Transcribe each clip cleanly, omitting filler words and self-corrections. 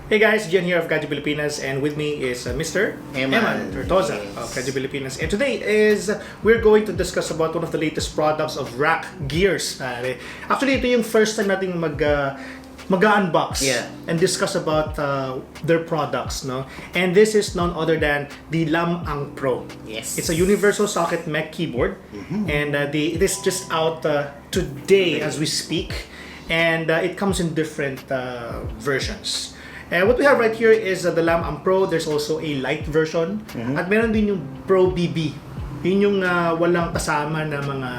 Hey guys, Jen here of Gadget Pilipinas, and with me is Mr. Eman Tortosa of Gadget Pilipinas. And today we're going to discuss about one of the latest products of RAKK Gears. Actually, ito yung first time nating mag-unbox and discuss about their products, no? And this is none other than the Lam-Ang Pro. Yes. It's a universal socket mech keyboard, and it is just out today as we speak, and it comes in different versions. And what we have right here is the Lam-Ang Pro. There's also a light version, at meron din yung Pro BB. Yun yung walang kasama na mga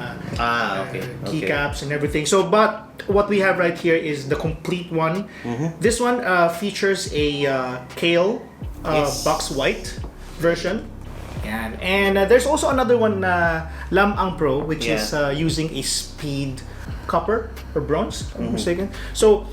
keycaps and everything. So, but what we have right here is the complete one. This one features a Kailh box white version. And there's also another one, Lam-Ang Pro, which is using a speed copper or bronze, if I'm not mistaken. So,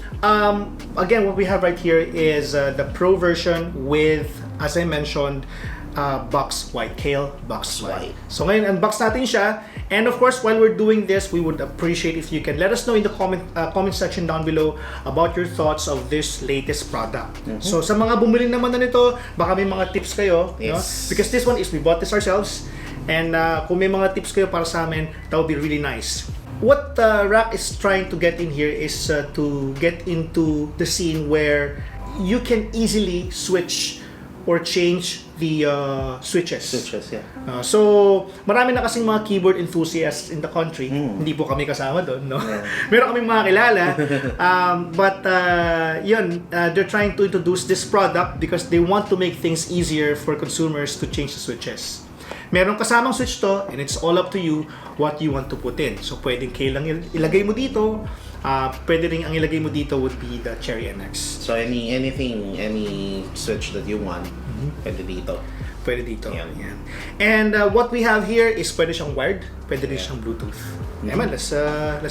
again, what we have right here is the Pro version with, as I mentioned, box white, Kailh box white. So ngayon, unbox natin siya. And of course, while we're doing this, we would appreciate if you can let us know in the comment section down below about your thoughts of this latest product. So sa mga bumili naman na nito, baka may mga tips kayo, no? Because this one is, we bought this ourselves. And kung may mga tips kayo para sa amin, that would be really nice. What RAKK is trying to get in here is to get into the scene where you can easily switch or change the switches. So, marami na kasing mga keyboard enthusiasts in the country. Hindi po kami kasama doon, no? Meron kaming mga kilala. But they're trying to introduce this product because they want to make things easier for consumers to change the switches. Meron kasamang switch to, and it's all up to you what you want to put in. So, pwedeng kailang ilagay mo dito. Pwede rin ang ilagay mo dito would be the Cherry NX. So, any switch that you want, pwede dito. Pwede dito. Yan. And what we have here is pwede siyang wired, pwede rin siyang Bluetooth. Eman, let's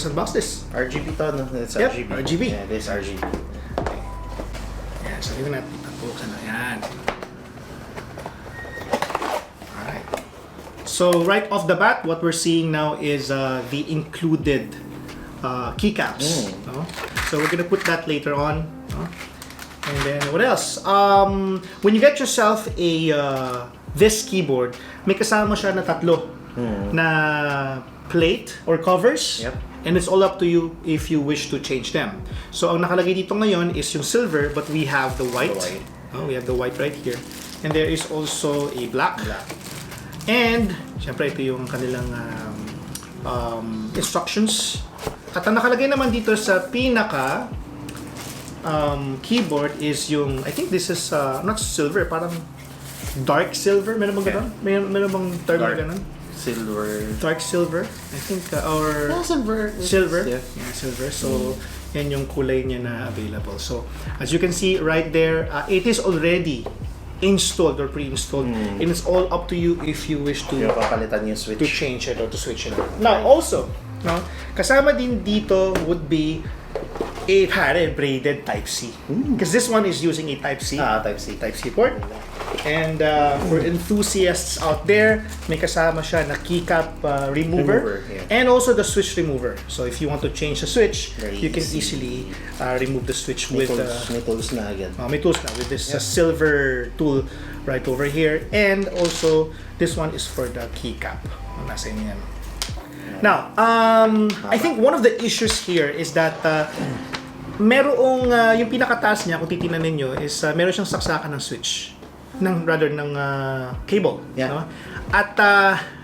unbox this. RGB to, no? It's RGB. RGB. Yeah, this RGB. Okay. Yan, so tingnan natin. Buksan na. Yan. Alright. So, right off the bat, what we're seeing now is the included keycaps. No? So, we're gonna put that later on. No? And then, what else? When you get yourself this keyboard, may kasama siya na tatlo na plate or covers. And it's all up to you if you wish to change them. So, ang nakalagay dito ngayon is yung silver, but we have the white. Oh, we have the white right here. And there is also a black. And, syempre, ito yung kanilang instructions. At ang nakalagay naman dito sa pinaka keyboard is yung, I think this is not silver, parang dark silver. Meron bang ganun? Meron bang term na ganun? Silver. Dark silver, I think, or silver. Yeah, silver. So, yan yung kulay niya na available. So, as you can see right there, it is already installed or pre-installed, and it's all up to you if you wish to papalitan yung switch, to change it or to switch it. Now, also, no, kasama din dito would be a braided Type-C. Because this one is using a Type-C. Type-C port. And for enthusiasts out there, may kasama siya na keycap remover and also the switch remover. So if you want to change the switch, you can easily remove the switch with may tools na agad. May tools na with this silver tool right over here. And also, this one is for the keycap. Nasa inyo yan. Now, I think one of the issues here is that merong yung pinakataas niya, kung titingnan ninyo, is meron siyang saksakan ng switch. ng cable. No? At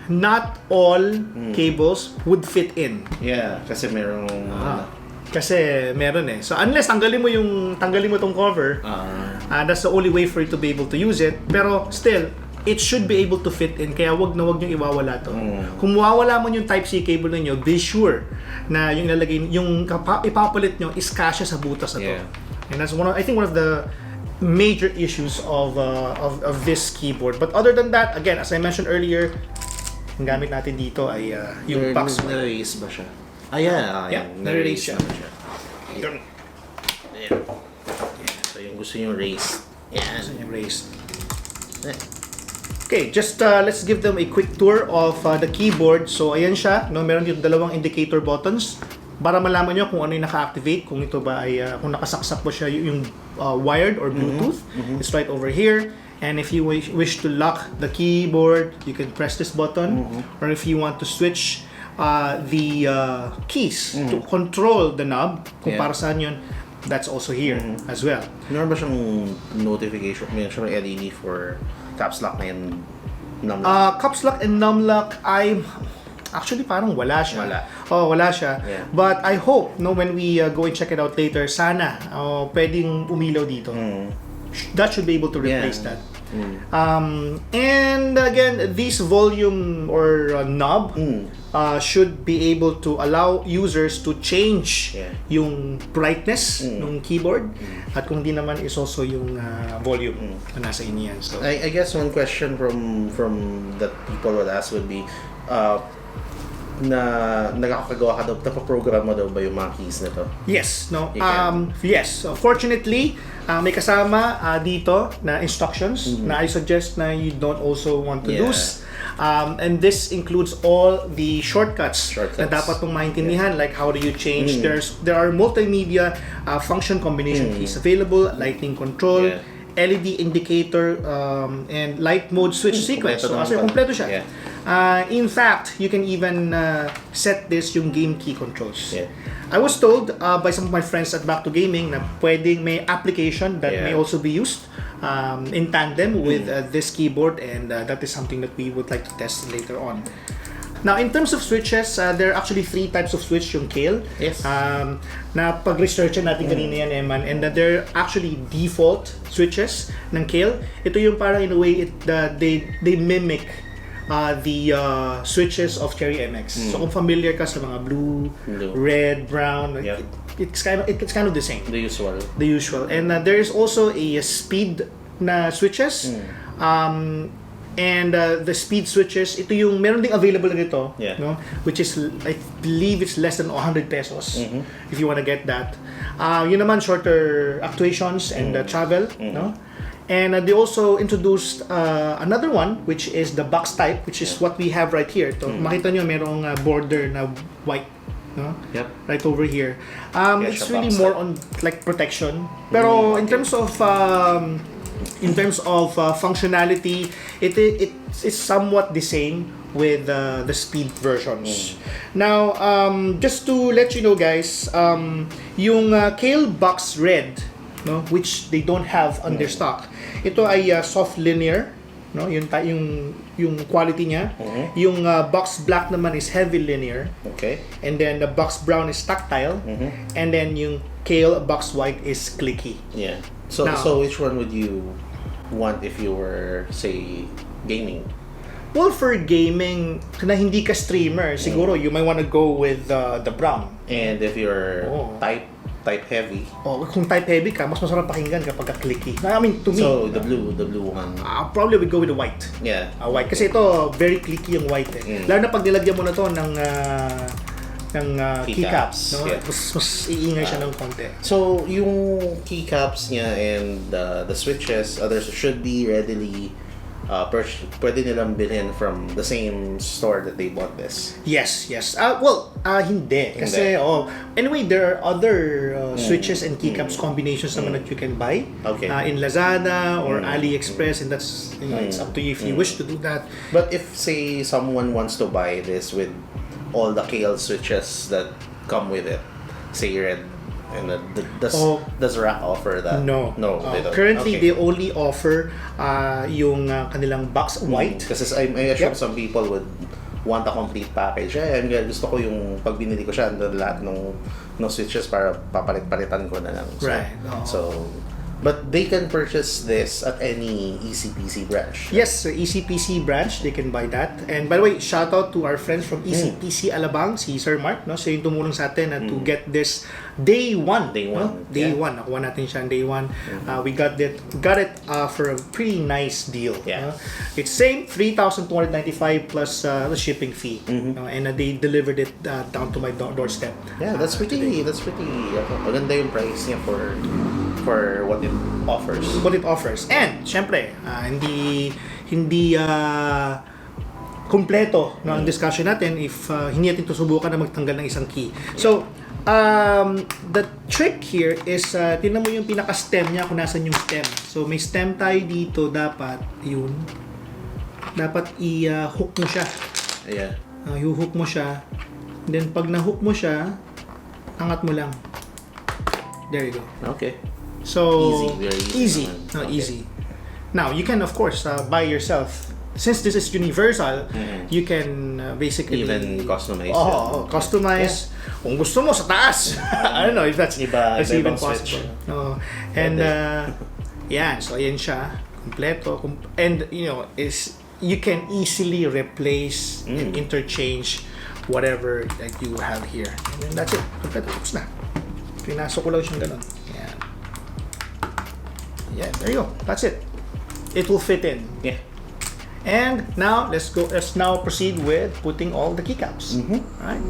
not all cables would fit in. Yeah, kasi merong kasi meron eh. So unless tanggalin mo tong cover, that's the only way for you to be able to use it. Pero still, it should be able to fit in. Kaya wag niyo iwawala to. Kung mawawala man yung Type-C cable niyo, be sure na yung ilalagay, yung ipapalit niyo is kasya sa butas na to. And that's one of the major issues of this keyboard. But other than that, again, as I mentioned earlier, ang gamit natin dito ay yung box. Na-raise ba siya? Na-raise siya. Yan. So yung gusto yung raise. Gusto yung raise. Okay, just let's give them a quick tour of the keyboard. So ayan siya, no, meron dito dalawang indicator buttons. para malaman nyo kung ano yung naka-activate, kung ito ba ay kung nakasaksak po siya yung wired or Bluetooth. It's right over here. And if you wish to lock the keyboard, you can press this button. Or if you want to switch the keys to control the knob, kung para saan yun, that's also here as well. Meron ba siyang notification? Meron siyang LED for caps lock and numlock? Caps lock and numlock, actually parang wala siya. Wala siya. Yeah. But I hope when we go and check it out later, sana pwedeng umilaw dito. That should be able to replace that. And again, this volume or knob should be able to allow users to change yung brightness ng keyboard at kung di naman is also yung volume na nasa inyo yan. So I guess one question from that people would ask would be na nakakagawa ka daw, napaprogram mo daw ba yung mga keys nito? Yes, yes. Fortunately, may kasama dito na instructions na I suggest na you don't also want to lose. And this includes all the shortcuts na dapat mong maintindihan, like how do you change. There are multimedia function combination keys available, lightning control, LED indicator, and light mode switch sequence. So kasi kompleto siya. In fact, you can even set this yung game key controls. I was told by some of my friends at Back to Gaming na pwedeng may application that may also be used in tandem with this keyboard, and that is something that we would like to test later on. Now, in terms of switches, there are actually 3 types of switch yung Kailh. Yes. Na pag-research natin kanina yan, Eman, and they're actually default switches ng Kailh. Ito yung parang in a way, they mimic the switches of Cherry MX. So kung familiar ka sa mga blue, red, brown, it's kind of the same. The usual. The usual. And there is also a speed na switches. And the speed switches, ito yung meron ding available nito, no? Which is, I believe it's less than 100 pesos if you want to get that. Yun naman, shorter actuations and travel, no? And they also introduced another one, which is the box type, which is what we have right here. So, makita nyo, merong border na white, no? Right over here. It's really more on like protection. Pero in terms of functionality, it's somewhat the same with the speed versions. Now, just to let you know, guys, yung Kailh Box Red, no, which they don't have on their stock, ito ay soft linear, no, yung quality niya. Yung Box Black naman is heavy linear. And then the Box Brown is tactile. And then yung Kailh Box White is clicky. So which one would you want if you were, say, gaming? Well, for gaming na hindi ka streamer, siguro you might want to go with the brown. And if you're type heavy, kung type heavy ka, mas masarap pakinggan kapag clicky. I mean, to me. So the blue one. Probably we go with the white. White kasi ito very clicky yung white eh. Lalo na pag nilagyan mo na to ng keycaps, no? Mas iingay siya ng konti. So yung keycaps niya and the switches, others should be readily pwede nilang bilhin from the same store that they bought this. Yes. Hindi. Kasi, anyway, there are other switches and keycaps combinations naman that you can buy in Lazada or AliExpress, and that's, it's up to you if you wish to do that. But if, say, someone wants to buy this with all the Kailh switches that come with it, say red, and does RAKK offer that? No. They don't. Currently, they only offer yung kanilang box white. Kasi I assume some people would want a complete package. Gusto ko yung pag binili ko siya, lahat ng switches para papalit-palitan ko na lang. But they can purchase this at any ECPC branch. Yes, ECPC branch, they can buy that. And by the way, shout out to our friends from ECPC ALABANG, si Sir Mark, no? Siya yung tumulong sa atin to get this day one. Day one. Nakuha natin siya day one. We got it for a pretty nice deal. It's same 3,295 plus the shipping fee. And they delivered it down to my doorstep. That's pretty maganda yung price niya for what it offers. And syempre, hindi kumpleto no ang discussion natin if hindi natin susubukan na magtanggal ng isang key. So, the trick here is, tingnan mo yung pinaka-stem niya kung nasan yung stem. So, may stem tayo dito, dapat, yun. Dapat i-hook mo siya. Yeah. I-hook mo siya. Then, pag na-hook mo siya, angat mo lang. There you go. Okay. So, Easy, very easy. Easy. No, Okay. easy. Now, you can, of course, buy yourself. Since this is universal, you can basically... Even customize. Customize. Kung gusto mo, sa taas. I don't know if that's even possible. And, yan. So, ayan siya. Kompleto. And, you can easily replace and interchange whatever that you have here. And then that's it. Kompleto. Tapos na. Pinasok ko lang siyang ganun. Yan. Yeah, there you go. That's it. It will fit in. Yeah. And now let's now proceed with putting all the keycaps. Right?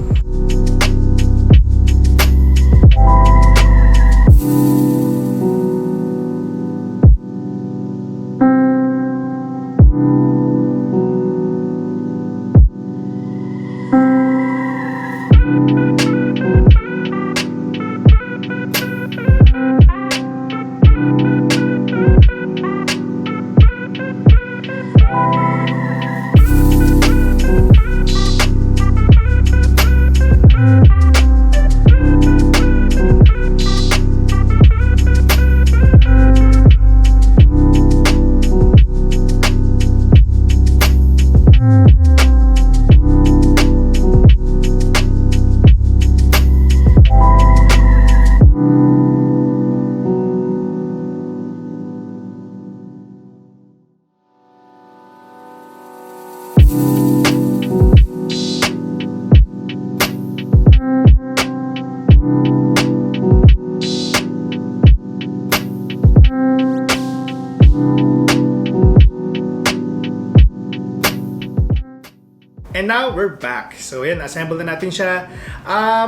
And now we're back. So yan, assemble na natin siya.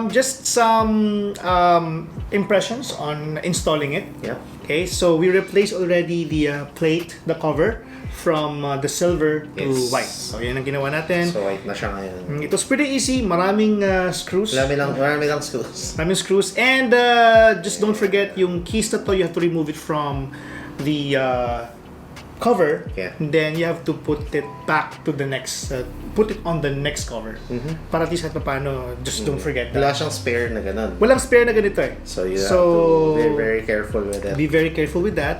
Just some impressions on installing it. Yeah. Okay, so we replaced already the plate, the cover, from the silver to white. So yan ang ginawa natin. So white na siya ngayon. It was pretty easy. Maraming screws. Marami lang screws. Maraming screws. And just don't forget yung keys na to, you have to remove it from the cover. Yeah. And then you have to put it back to the next, put it on the next cover. Para at least kahit paano, just don't forget that. Wala siyang spare na ganun. Walang spare na ganito eh. So you have to be very careful with it. Be very careful with that.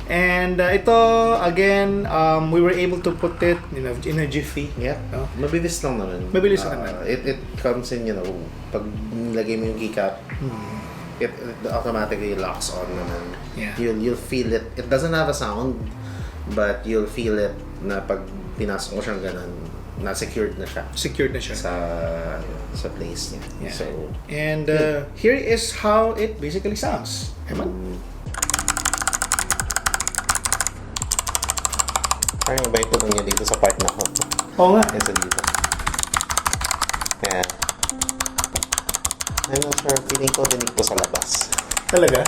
And ito, again, we were able to put it in a jiffy. Yeah. Mabilis lang naman. Mabilis lang naman. It comes in, pag nilagay mo yung keycap, it automatically locks on naman. Yeah. You'll feel it. It doesn't have a sound, but you'll feel it na pag pinasok mo siyang ganun, na-secured na siya. Secured na siya. Sa place niya. Yeah. So, and here is how it basically sounds. Eman? parang iba yung tunog niya dito sa part na ako. Oo nga. Kesa dito. Kaya, I'm not sure, feeling ko dinig ko sa labas. Talaga?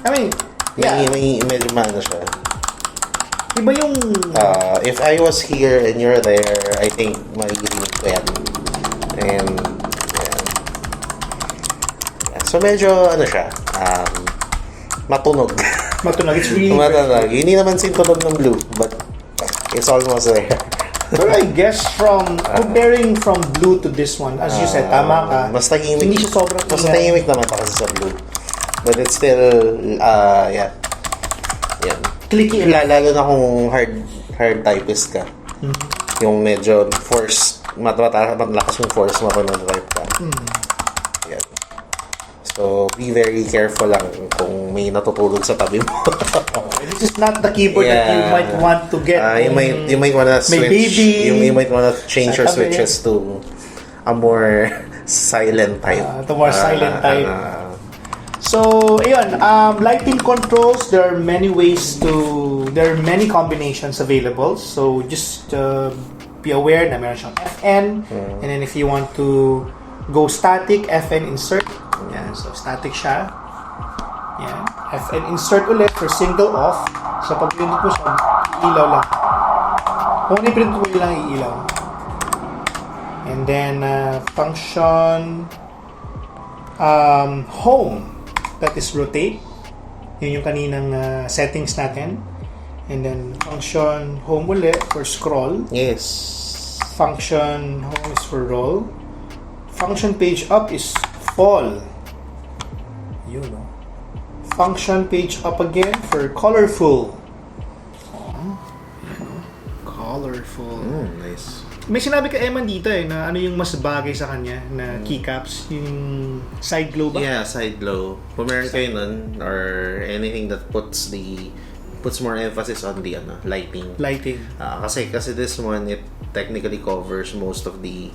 I mean, yeah. May medyo maano siya. Iba yung... if I was here and you're there, I think maririnig ko yan. And, yeah. So medyo, ano siya, matunog. Matunog, it's really... Matunog. Hindi naman sintunog ng blue, but it's almost there. But I guess from, comparing from blue to this one, as you said, tama ka. Mas tahimik. Hindi siya sobrang mas tahimik naman pa kasi sa blue. But it's still, yeah. Yan. Clicky. Lalo na kung hard typist ka. Yung medyo force, matlakas yung force mo pag nag-type ka. Yan. So, be very careful lang kung may natutulog sa tabi mo. This is not the keyboard that you might want to get. You might wanna switch. Baby. You might wanna change your switches to a more silent type. The more silent type. So, ayun, lighting controls, there are many combinations available. So, just be aware na meron siyang FN. And then if you want to go static, FN insert. Yan, so static siya. Yan. FN insert ulit for single off. So, pag pinindot mo siya, iilaw lang. Kung pinindot mo lang, iilaw. And then, function. home, that is rotate. Yun yung kaninang settings natin. And then function home ulit for scroll. Yes. Function home is for roll. Function page up is fall. Yun, no? Function page up again for colorful. Colorful. Nice. May sinabi ka Eman dito na ano yung mas bagay sa kanya na keycaps, yung side glow ba? Yeah, side glow. Kung meron kayo nun, or anything that puts more emphasis on the lighting. Kasi this one, it technically covers most of the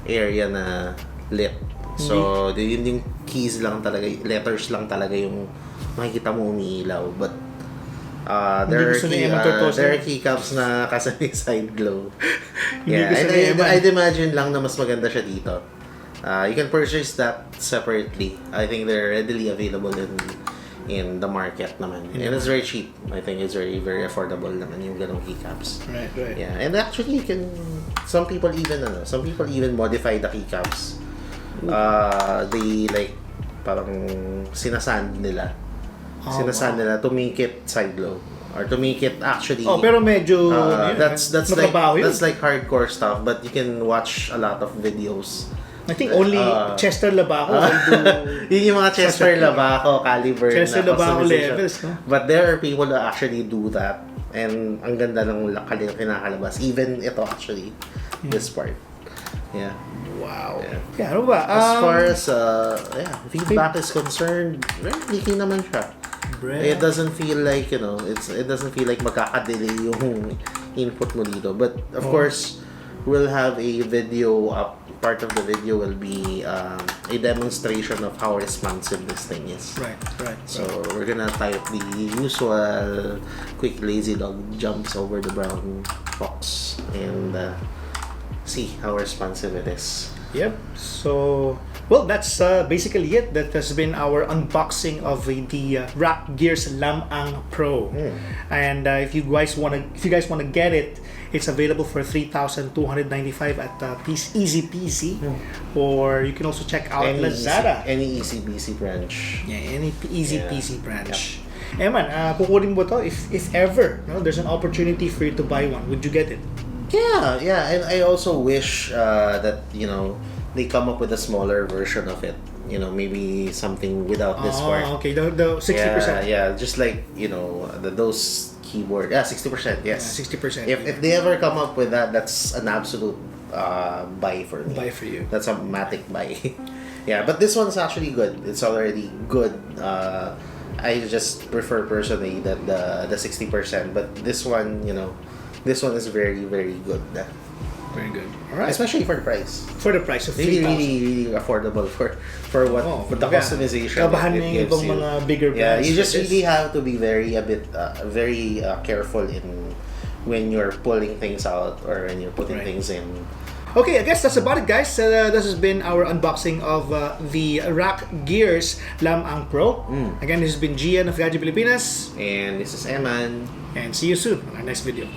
area na lit. So, yun yung keys lang talaga, letters lang talaga yung makikita mo umiilaw. But there are keycaps na kasama side glow. Yeah, I'd imagine lang na mas maganda siya dito. You can purchase that separately. I think they're readily available in the market naman. And it's very cheap. I think it's very, very affordable naman yung ganong keycaps. Right. Yeah, and actually some people even modify the keycaps. They like parang sinasand nila to make it side glow or to make it actually. Pero medyo that's like hardcore stuff, but you can watch a lot of videos. I think only Chester Labaco will do. Yun yung mga Chester Labaco caliber Chester na Labaco customization. levels, no? But there are people that actually do that, and ang ganda ng kinakalabas. Even ito actually, this part. Yeah. Wow. Yeah. Ano ba? As far as feedback is concerned, very clicky naman siya. It doesn't feel like, it doesn't feel like magkakadelay yung input mo dito. But of course, we'll have a video up. Part of the video will be a demonstration of how responsive this thing is. Right. So we're gonna type the usual quick lazy dog jumps over the brown box and see how responsive it is. Yep. So, well, that's basically it. That has been our unboxing of the RAKK Gears Lam-Ang Pro. And if you guys wanna get it, it's available for $3,295 at Easy PC, or you can also check out Lazada. Any Easy PC branch. Yeah, any Easy PC branch. Eman, kukunin mo to if ever there's an opportunity for you to buy one. Would you get it? Yeah, and I also wish that they come up with a smaller version of it. Maybe something without this part. Okay, the 60%. Yeah, just like those keyboard. 60%. Yes, 60%. If they ever come up with that, that's an absolute buy for me. Buy for you. That's a matic buy. Yeah, but this one's actually good. It's already good. I just prefer personally that the 60%, but this one, this one is very, very good. Very good. All right. Especially for the price. For the price of really, 3,000. really affordable for what the customization. Kabahan na yung ibang mga bigger brands. You just really have to be very careful when you're pulling things out or when you're putting things in. Okay, I guess that's about it, guys. This has been our unboxing of the RAKK Gears Lam-Ang Pro. Again, this has been Gian of Gadget Pilipinas. And this is Eman. And see you soon on our next video.